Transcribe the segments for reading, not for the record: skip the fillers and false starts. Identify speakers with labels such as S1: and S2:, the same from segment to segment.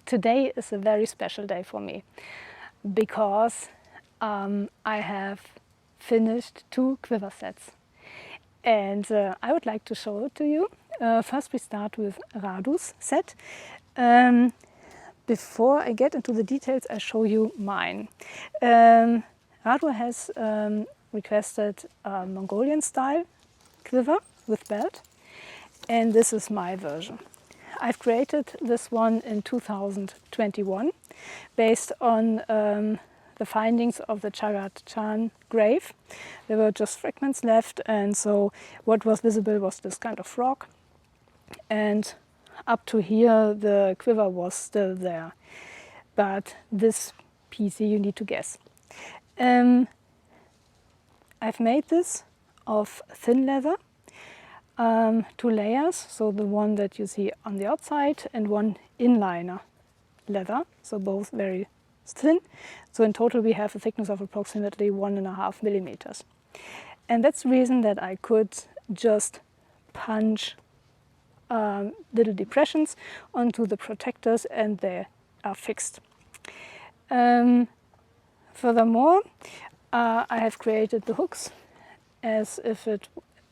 S1: today is a very special day for me because I have finished 2 quiver sets, and I would like to show it to you. First we start with Radu's set. Before I get into the details, I show you mine. Radu has requested a Mongolian style quiver with belt, and this is my version. I've created this one in 2021 based on the findings of the Chagat Chan grave. There were just fragments left, and so what was visible was this kind of rock, and up to here the quiver was still there, but this piece you need to guess. I've made this of thin leather, 2 layers, so the one that you see on the outside and one inliner leather, so both very thin. So in total we have a thickness of approximately 1.5 millimeters. And that's the reason that I could just punch little depressions onto the protectors and they are fixed. Furthermore, I have created the hooks as if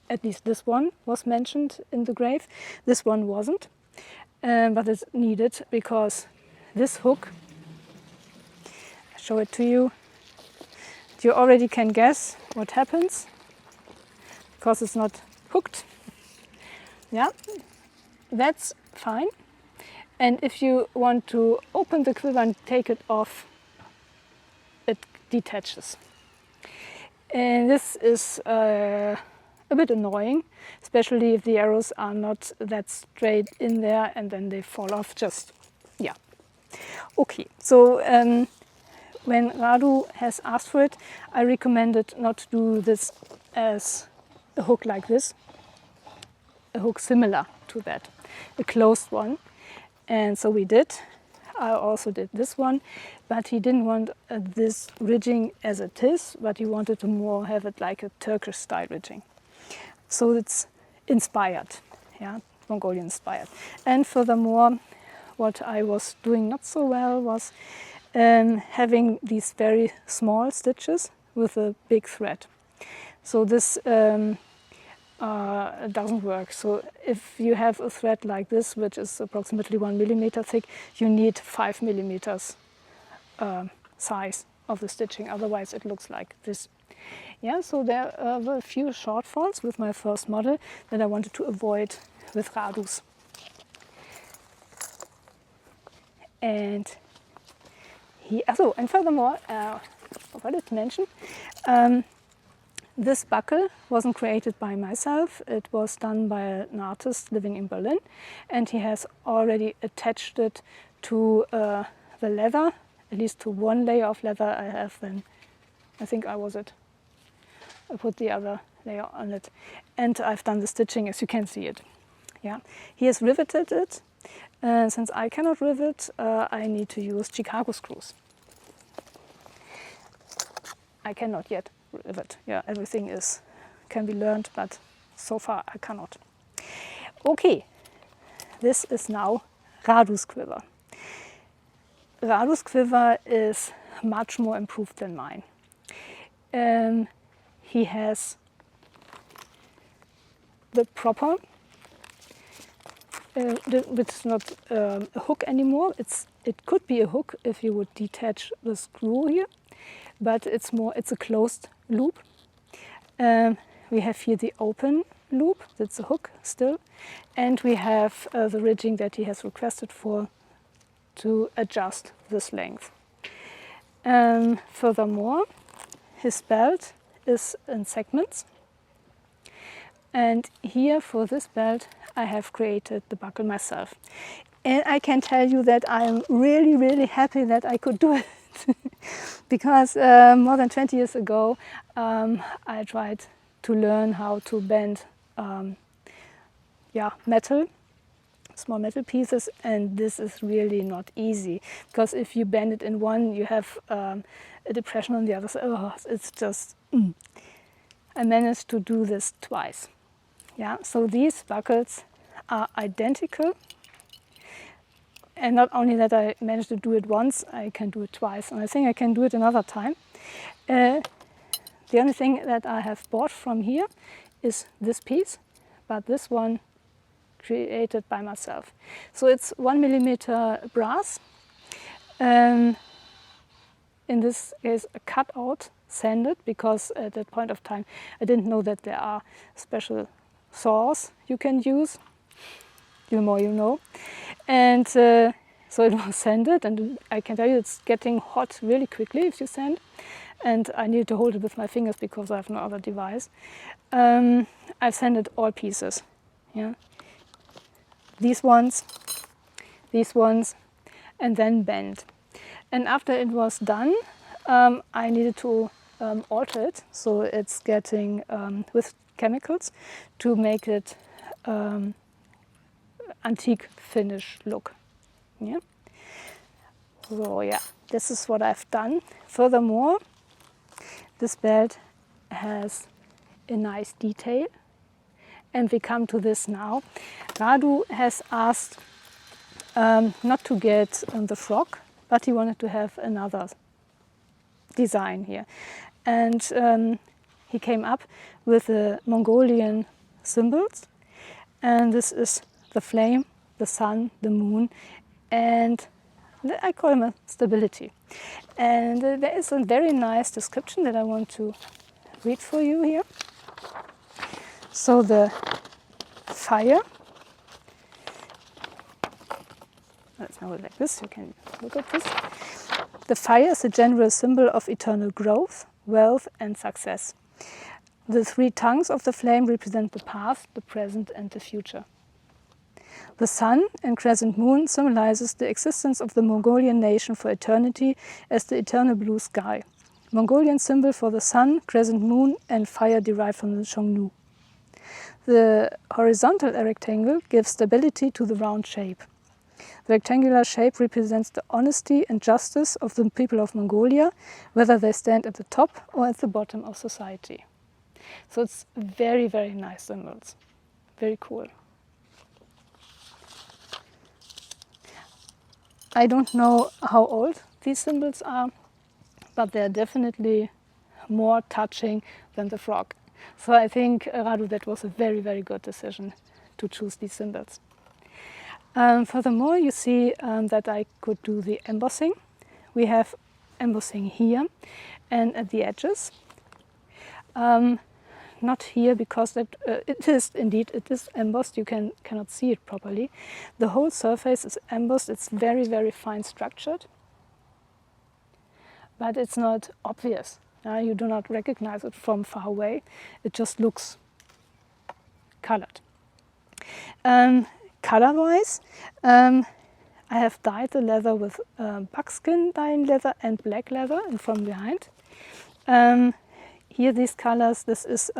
S1: at least this one was mentioned in the grave. This one wasn't, but it's needed because this hook, I'll show it to you. You already can guess what happens because it's not hooked. Yeah, that's fine. And if you want to open the quiver and take it off, it detaches. And this is a bit annoying, especially if the arrows are not that straight in there and then they fall off. Just, yeah. Okay, so when Radu has asked for it, I recommended not to do this as a hook like this, a hook similar to that, a closed one. And so we did. I also did this one, but he didn't want this ridging as it is, but he wanted to more have it like a Turkish style ridging. So it's inspired, yeah, Mongolian inspired. And furthermore, what I was doing not so well was having these very small stitches with a big thread. So this doesn't work. So if you have a thread like this, which is approximately 1 millimeter thick, you need 5 millimeters size of the stitching, otherwise it looks like this. Yeah, so there were a few shortfalls with my first model that I wanted to avoid with Radu's. And and furthermore, I forgot to mention, this buckle wasn't created by myself. It was done by an artist living in Berlin, and he has already attached it to the leather, at least to one layer of leather I have. Then I think I put the other layer on it, and I've done the stitching as you can see it. Yeah, he has riveted it. Since I cannot rivet, I need to use Chicago screws. I cannot yet rivet. Yeah, everything can be learned, but so far I cannot. Okay, this is now Radu's quiver. Radu's quiver is much more improved than mine. He has the proper, it's not a hook anymore. It could be a hook if you would detach the screw here, but it's a closed loop. We have here the open loop, that's a hook still, and we have the ridging that he has requested for to adjust this length. Furthermore, his belt is in segments, and here for this belt I have created the buckle myself. And I can tell you that I am really, really happy that I could do it. Because more than 20 years ago I tried to learn how to bend metal, small metal pieces, and this is really not easy, because if you bend it in one you have a depression on the other side. Oh, it's just I managed to do this twice. Yeah, so these buckles are identical And not only that I managed to do it once, I can do it twice, and I think I can do it another time. The only thing that I have bought from here is this piece, but this one created by myself. So it's 1mm brass. In this case, a cutout sanded, because at that point of time I didn't know that there are special saws you can use. The more you know. And so it was sanded, and I can tell you it's getting hot really quickly if you sand. And I needed to hold it with my fingers because I have no other device. I've sanded all pieces. Yeah. These ones, and then bend. And after it was done, I needed to alter it, so it's getting with chemicals to make it antique finish look. Yeah. So yeah, this is what I've done. Furthermore, this belt has a nice detail, and we come to this now. Radu has asked not to get the frog, but he wanted to have another design here. And he came up with the Mongolian symbols, and this is the flame, the sun, the moon, and I call them a stability. And there is a very nice description that I want to read for you here. So the fire, let's now like this, you can look at this. The fire is a general symbol of eternal growth, wealth and success. The three tongues of the flame represent the past, the present and the future. The sun and crescent moon symbolizes the existence of the Mongolian nation for eternity as the eternal blue sky. Mongolian symbol for the sun, crescent moon and fire derived from the Xiongnu. The horizontal rectangle gives stability to the round shape. The rectangular shape represents the honesty and justice of the people of Mongolia, whether they stand at the top or at the bottom of society. So it's very, very nice symbols. Very cool. I don't know how old these symbols are, but they're definitely more touching than the frog. So I think, Radu, that was a very, very good decision to choose these symbols. Furthermore, you see that I could do the embossing. We have embossing here and at the edges. Not here because it is embossed. You cannot see it properly. The whole surface is embossed. It's very, very fine structured, but it's not obvious. You do not recognize it from far away. It just looks colored. Color-wise, I have dyed the leather with buckskin dyeing leather and black leather, and from behind. Here these colors, this is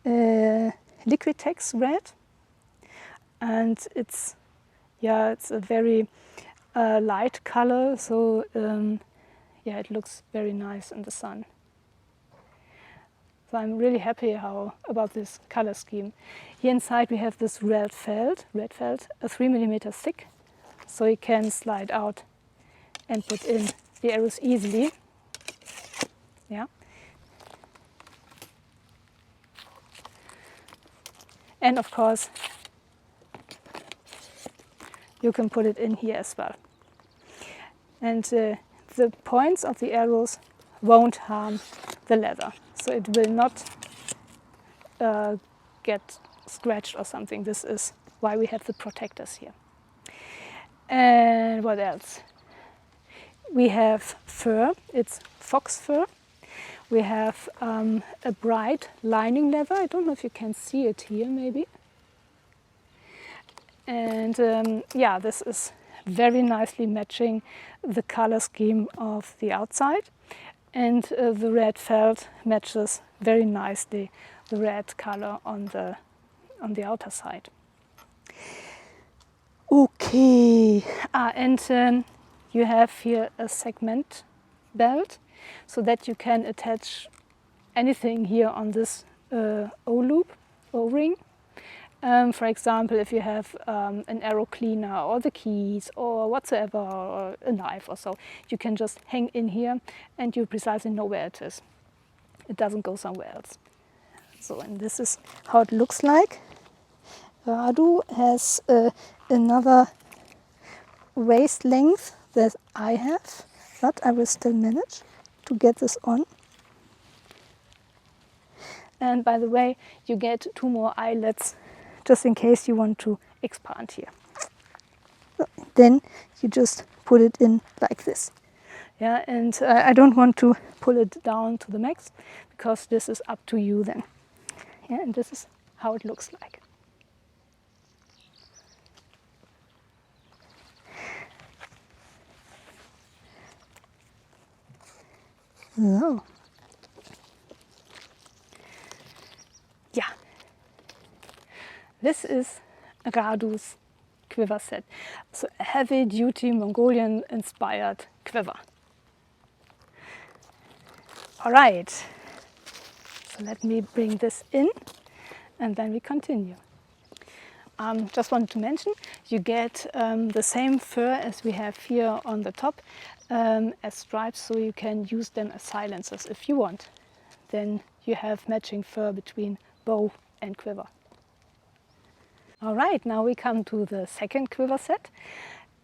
S1: Liquitex Red, and it's a very light color, so it looks very nice in the sun. So I'm really happy about this color scheme. Here inside we have this red felt, a 3mm thick, so you can slide out and put in the arrows easily. Yeah. And of course, you can put it in here as well. And the points of the arrows won't harm the leather, so it will not get scratched or something. This is why we have the protectors here. And what else? We have fur, it's fox fur. We have a bright lining leather. I don't know if you can see it here, maybe. And this is very nicely matching the color scheme of the outside. And the red felt matches very nicely the red color on the outer side. Okay, and you have here a segment belt, so that you can attach anything here on this O-loop, O-ring, For example, if you have an arrow cleaner or the keys or whatsoever, or a knife or so, you can just hang in here and you precisely know where it is. It doesn't go somewhere else. So, and this is how it looks like. Radu has another waist length that I have, but I will still manage to get this on. And by the way, you get 2 more eyelets just in case you want to expand here. So then you just put it in like this. Yeah, and I don't want to pull it down to the max because this is up to you then. Yeah, and this is how it looks like. So. Yeah, this is Radu's quiver set. So a heavy-duty Mongolian-inspired quiver. All right, so let me bring this in and then we continue. Just wanted to mention, you get the same fur as we have here on the top as stripes, so you can use them as silencers if you want. Then you have matching fur between bow and quiver. All right, now we come to the second quiver set.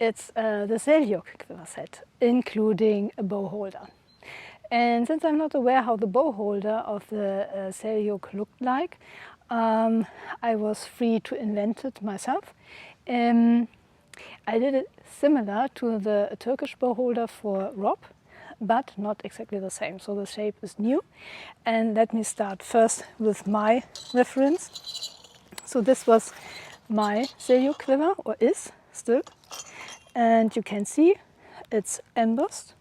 S1: It's the Seljuk quiver set, including a bow holder. And since I'm not aware how the bow holder of the Seljuk looked like, I was free to invent it myself. I did it similar to the Turkish bow holder for Rob, but not exactly the same. So the shape is new. And let me start first with my reference. So this was my Seljuk quiver, or is still. And you can see it's embossed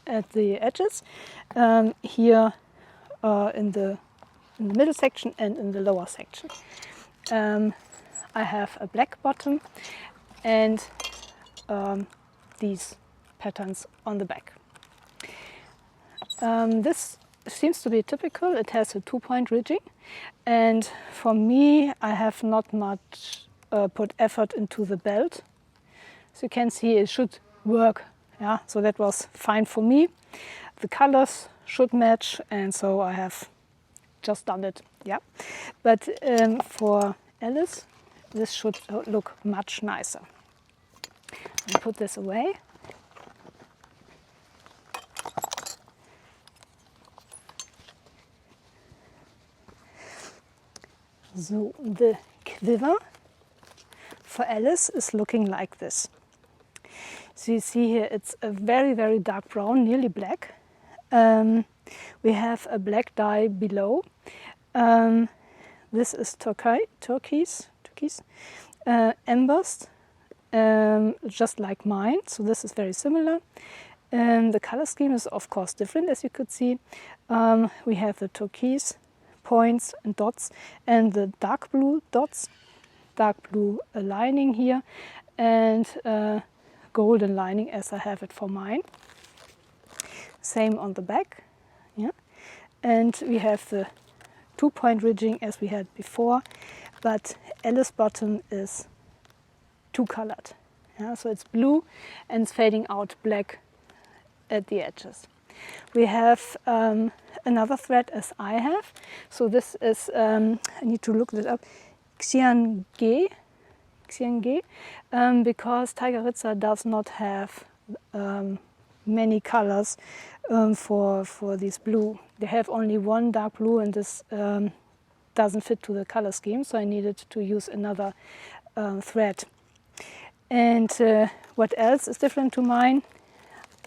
S1: at the edges, here in the middle section and in the lower section. I have a black bottom and these patterns on the back. This seems to be typical. It has a 2-point ridging, and for me I have not much put effort into the belt. So you can see it should work. Yeah, so that was fine for me. The colors should match, and so I have just done it. Yeah, but for Alice, this should look much nicer. I'll put this away. So the quiver for Alice is looking like this. So you see here it's a very, very dark brown, nearly black. We have a black dye below. This is turquoise, embossed, just like mine. So this is very similar. The color scheme is of course different, as you could see. We have the turquoise points and dots and the dark blue dots, dark blue lining here, and golden lining as I have it for mine. Same on the back, yeah. And we have the 2-point ridging as we had before, but Alice bottom is 2-colored. Yeah, so it's blue and it's fading out black at the edges. We have another thread as I have. So this is, I need to look that up, Xiangge, because Tiger Ritza does not have many colors for this blue. They have only one dark blue, and this doesn't fit to the color scheme, so I needed to use another thread. And what else is different to mine?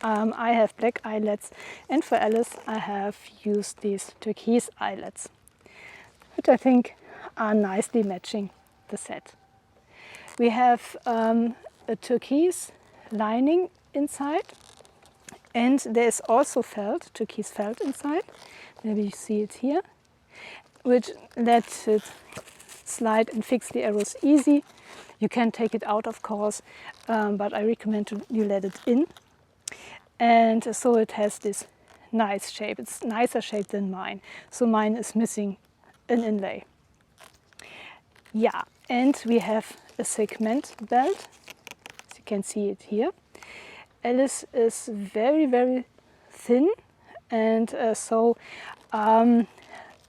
S1: I have black eyelets, and for Alice I have used these turquoise eyelets, which I think are nicely matching the set. We have a turquoise lining inside, and there is also felt, turquoise felt inside. Maybe you see it here, which lets it slide and fix the arrows easy. You can take it out, of course, but I recommend you let it in. And so it has this nice shape. It's nicer shape than mine. So mine is missing an inlay. Yeah, and we have a segment belt, as you can see it here. Alice is very, very thin, and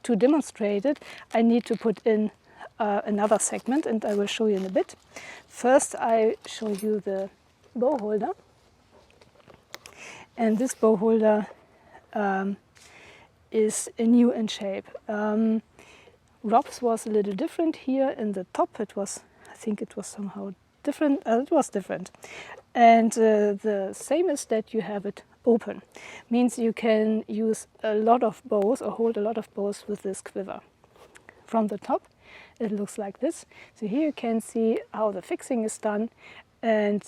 S1: to demonstrate it, I need to put in another segment, and I will show you in a bit. First, I show you the bow holder, and this bow holder is new in shape. Rob's was a little different here in the top. I think it was somehow different. It was different. And the same is that you have it open. Means you can use a lot of bows or hold a lot of bows with this quiver. From the top, it looks like this. So here you can see how the fixing is done, and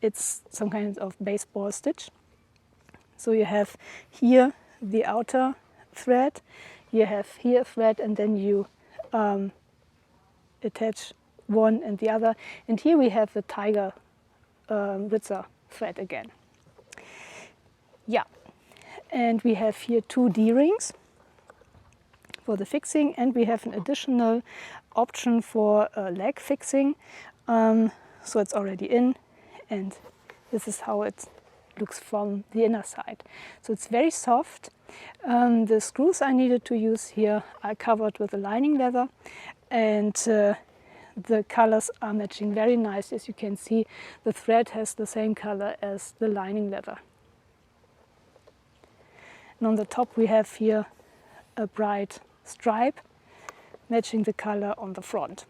S1: it's some kind of baseball stitch. So you have here the outer thread, you have here a thread, and then you attach one and the other. And here we have the tiger Ritza thread again. Yeah, and we have here 2 D-rings for the fixing, and we have an additional option for leg fixing. So it's already in, and this is how it looks from the inner side. So it's very soft. The screws I needed to use here are covered with a lining leather, and the colors are matching very nice. As you can see, the thread has the same color as the lining leather. And on the top we have here a bright stripe matching the color on the front.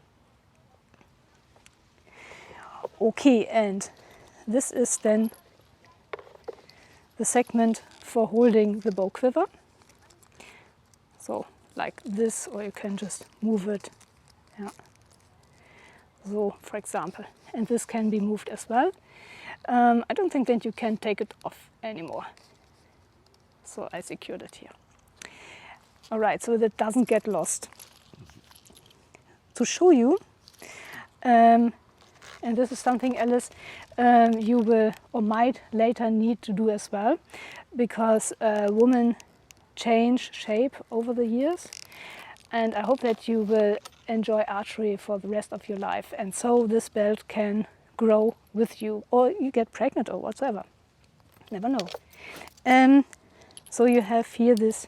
S1: Okay, and this is then the segment for holding the bow quiver. So like this, or you can just move it. Yeah. So, for example, and this can be moved as well. I don't think that you can take it off anymore. So I secured it here. All right, so that doesn't get lost. To show you, and this is something, Alice, you will or might later need to do as well, because women change shape over the years, and I hope that you will enjoy archery for the rest of your life, and so this belt can grow with you, or you get pregnant or whatever. Never know. So you have here this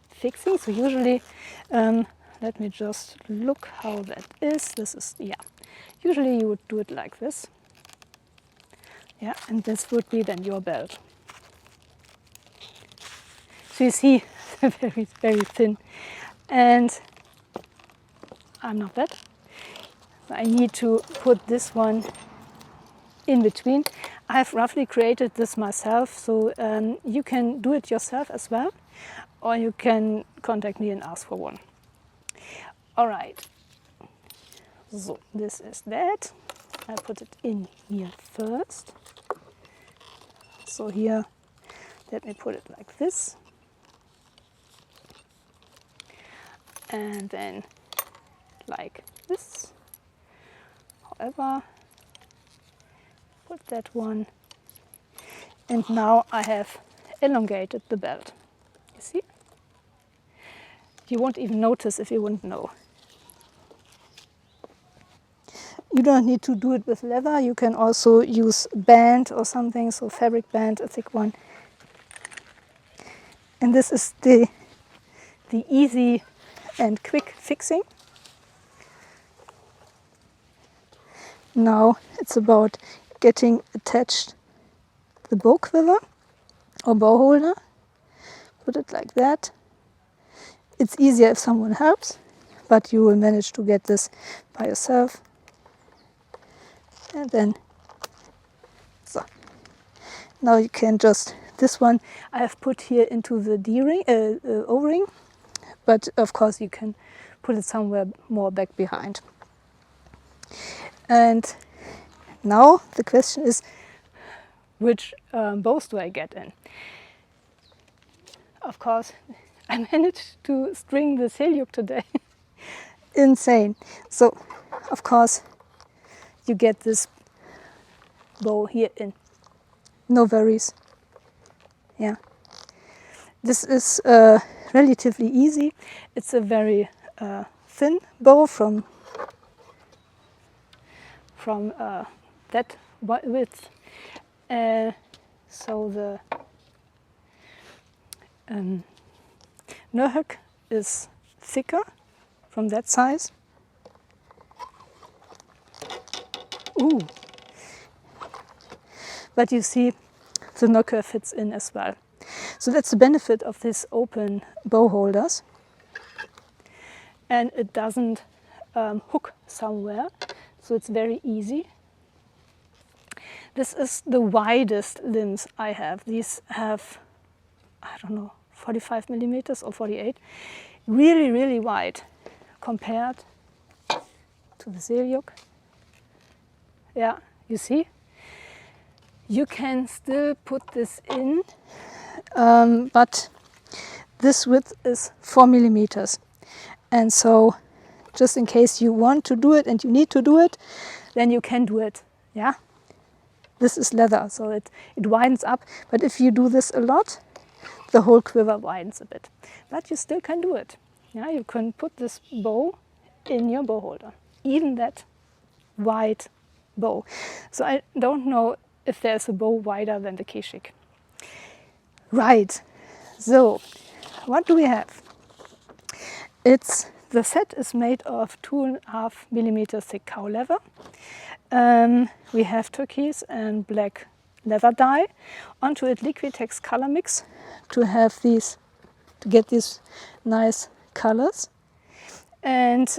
S1: fixing. So usually, let me just look how that is. This is, yeah, usually you would do it like this. Yeah, and this would be then your belt. So you see, very, very thin. And I'm not that. I need to put this one in between. I've roughly created this myself, so you can do it yourself as well, or you can contact me and ask for one. All right, so this is that. I put it in here first. So here, let me put it like this. And then like this. However, put that one. And now I have elongated the belt. You see? You won't even notice if you wouldn't know. You don't need to do it with leather. You can also use band or something, so fabric band, a thick one. And this is the easy and quick fixing. Now it's about getting attached the bow quiver or bow holder. Put it like that. It's easier if someone helps, but you will manage to get this by yourself. And then, so. Now you can just, this one I have put here into the D-ring, O-ring, but of course you can put it somewhere more back behind. And now the question is, which bows do I get in? Of course, I managed to string the Seljuk today. Insane. So, of course, you get this bow here in. No worries. Yeah. This is relatively easy. It's a very thin bow from from that width. So the hook is thicker from that size. Ooh. But you see, the knocker fits in as well. So that's the benefit of these open bow holders. And it doesn't hook somewhere, so it's very easy. This is the widest limbs I have. These have, I don't know, 45 millimeters or 48. Really, really wide compared to the Seljuk. Yeah, you see? You can still put this in, but this width is 4 millimeters. And so, just in case you want to do it and you need to do it, then you can do it. Yeah? This is leather, so it widens up. But if you do this a lot, the whole quiver widens a bit. But you still can do it. Yeah? You can put this bow in your bow holder, even that wide bow. So I don't know if there's a bow wider than the Keshik. Right, so what do we have? The set is made of 2.5 millimeter thick cow leather. We have turquoise and black leather dye. Onto it Liquitex color mix to get these nice colors. And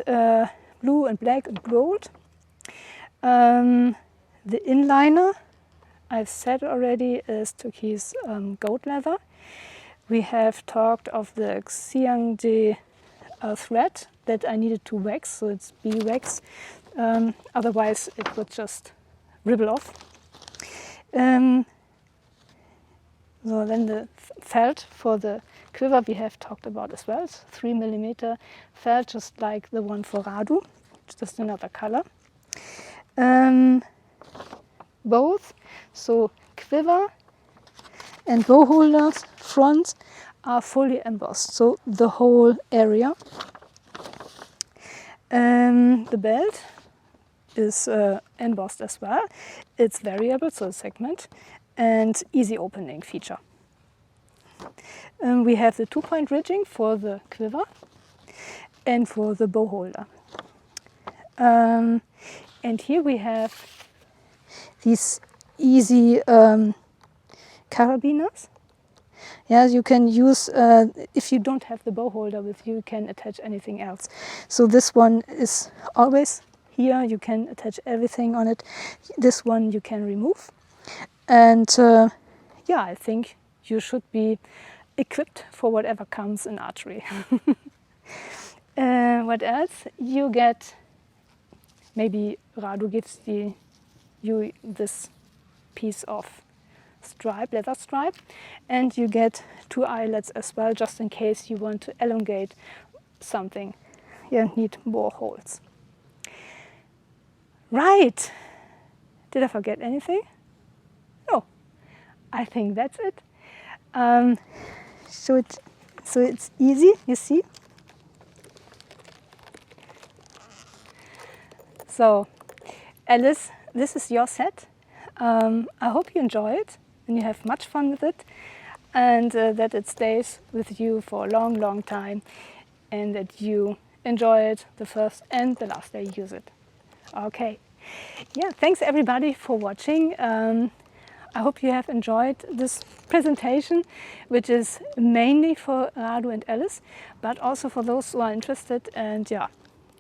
S1: blue and black and gold. The inliner, I've said already, is turquoise goat leather. We have talked of the Xiangde thread that I needed to wax, so it's beeswax. Otherwise it would just ripple off. So then the felt for the quiver we have talked about as well. It's 3 millimeter felt, just like the one for Radu, just another color. Both, so quiver and bow holders fronts are fully embossed, so the whole area. The belt is embossed as well. It's variable, so a segment, and easy opening feature. We have the 2-point ridging for the quiver and for the bow holder. And here we have these easy carabiners. Yeah, you can use, if you don't have the bow holder with you, you can attach anything else. So this one is always here, you can attach everything on it. This one you can remove. And yeah, I think you should be equipped for whatever comes in archery. What else? You get, maybe Radu gives you this piece of leather stripe, and you get 2 eyelets as well, just in case you want to elongate something. You need more holes. Right, did I forget anything? No, I think that's it. So it's easy, you see. So Alice, this is your set. I hope you enjoy it and you have much fun with it, and that it stays with you for a long, long time, and that you enjoy it the first and the last day you use it. Okay. Yeah, thanks everybody for watching. I hope you have enjoyed this presentation, which is mainly for Radu and Alice, but also for those who are interested, and yeah,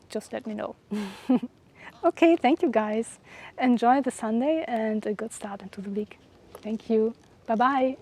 S1: just let me know. Okay, thank you guys. Enjoy the Sunday and a good start into the week. Thank you. Bye-bye.